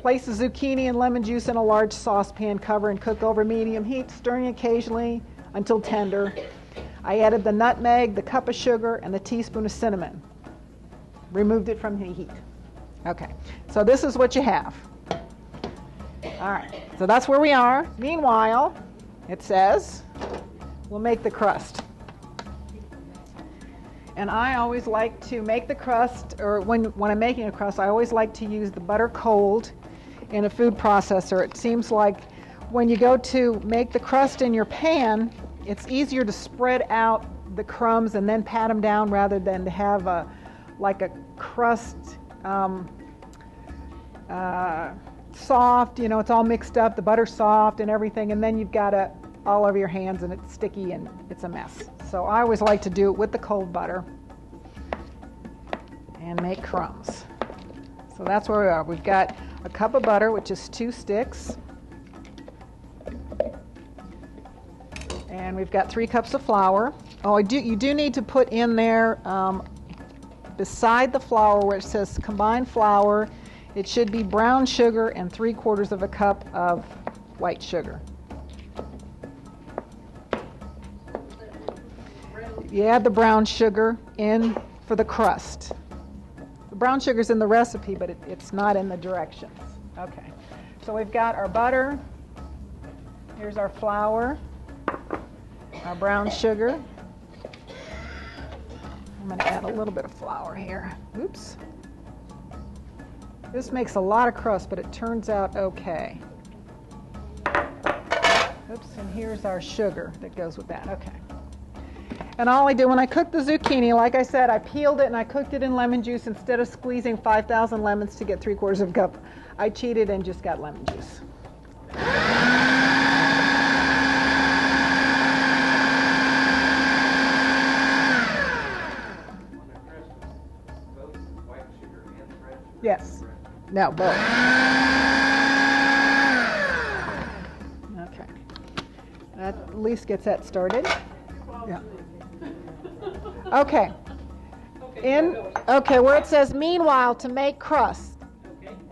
Place the zucchini and lemon juice in a large saucepan, cover and cook over medium heat, stirring occasionally until tender. I added the nutmeg, the cup of sugar, and the teaspoon of cinnamon. Removed it from the heat. Okay, so this is what you have. All right, so that's where we are. Meanwhile, it says we'll make the crust. And I always like to make the crust, or when I'm making a crust, I always like to use the butter cold in a food processor. It seems like when you go to make the crust in your pan, it's easier to spread out the crumbs and then pat them down rather than to have like a crust soft, you know, it's all mixed up, the butter's soft and everything, and then you've got it all over your hands and it's sticky and it's a mess. So I always like to do it with the cold butter and make crumbs. So that's where we are. We've got a cup of butter, which is 2 sticks. And we've got 3 cups of flour. Oh, you do need to put in there, beside the flour where it says combined flour, it should be brown sugar and 3/4 of a cup of white sugar. You add the brown sugar in for the crust. The brown sugar's in the recipe, but it's not in the directions. Okay, so we've got our butter. Here's our flour, our brown sugar. I'm going to add a little bit of flour here. Oops. This makes a lot of crust, but it turns out okay. Oops, and here's our sugar that goes with that. Okay. And all I do when I cook the zucchini, like I said, I peeled it and I cooked it in lemon juice instead of squeezing 5,000 lemons to get 3/4 of a cup. I cheated and just got lemon juice. Yes. No, both. Okay. That at least gets that started. Yeah. Okay. Okay, where it says meanwhile to make crust,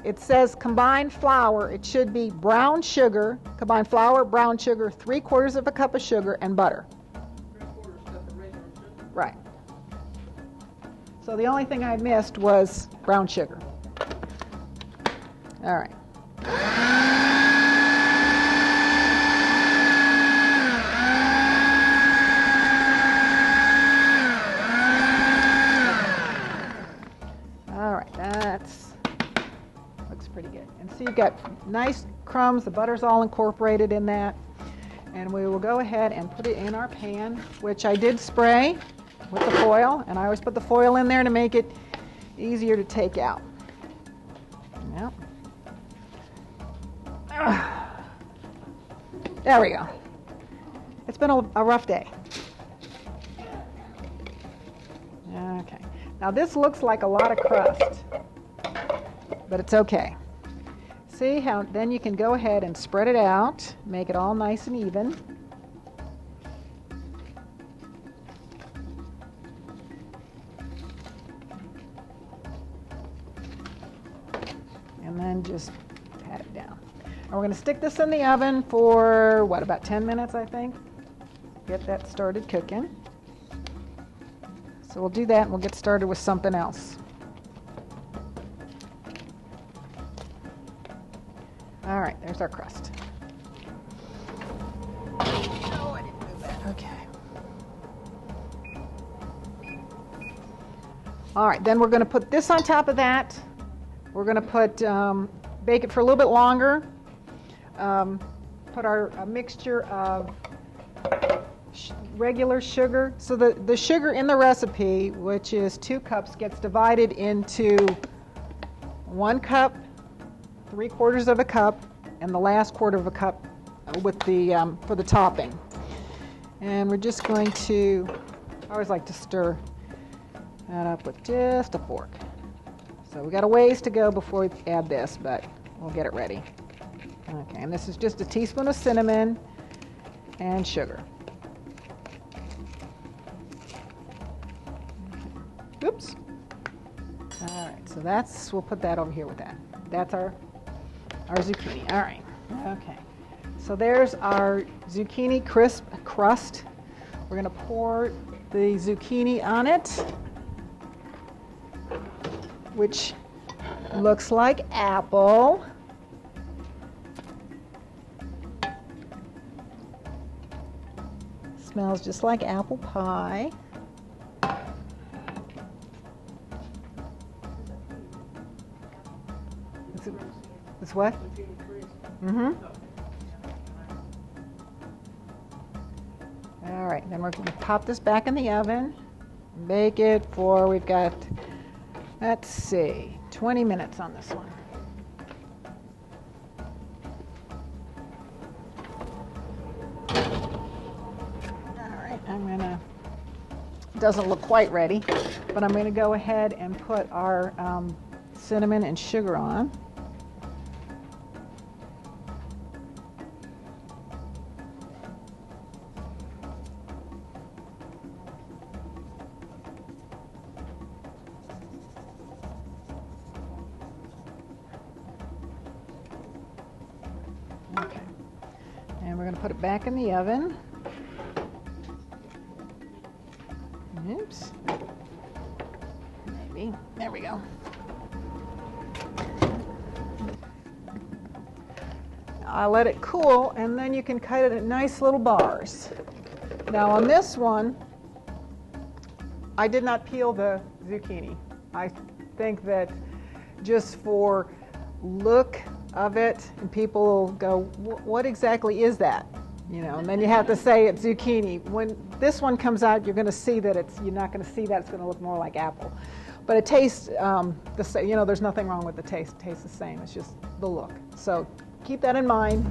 it says combined flour. It should be brown sugar, combined flour, brown sugar, 3/4 of a cup of sugar, and butter. 3/4 cup of regular sugar. Right. So the only thing I missed was brown sugar. All right. All right, looks pretty good. And so you've got nice crumbs, the butter's all incorporated in that. And we will go ahead and put it in our pan, which I did spray with the foil, and I always put the foil in there to make it easier to take out. Yep. There we go. It's been a rough day. Okay. Now this looks like a lot of crust, but it's okay. See how then you can go ahead and spread it out, make it all nice and even. And then just pat it down. And we're going to stick this in the oven for, what, about 10 minutes, I think? Get that started cooking. So we'll do that and we'll get started with something else. All right, there's our crust. Oh, I didn't move that. Okay. All right, then we're going to put this on top of that. We're going to put, bake it for a little bit longer. Put a mixture of regular sugar. So the sugar in the recipe, which is 2 cups, gets divided into 1 cup, 3/4 of a cup, and the last 1/4 of a cup with the for the topping. And we're just going to, I always like to stir that up with just a fork. So we got a ways to go before we add this, but we'll get it ready. Okay, and this is just a teaspoon of cinnamon and sugar. Oops. All right, so we'll put that over here with that. That's our our zucchini. All right. Okay. So there's our zucchini crisp crust. We're going to pour the zucchini on it, which looks like apple. Smells just like apple pie. It's what? Mm-hmm. All right, then we're going to pop this back in the oven. Bake it for, we've got, let's see, 20 minutes on this one. All right, I'm going to, doesn't look quite ready, but I'm going to go ahead and put our cinnamon and sugar on. Okay, and we're going to put it back in the oven. Oops. Maybe. There we go. I'll let it cool, and then you can cut it in nice little bars. Now on this one, I did not peel the zucchini. I think that just for look of it, and people will go, what exactly is that? You know, and then you have to say it's zucchini. When this one comes out, you're going to see that you're not going to see that. It's going to look more like apple. But it tastes the same. You know, there's nothing wrong with the taste. It tastes the same. It's just the look. So keep that in mind.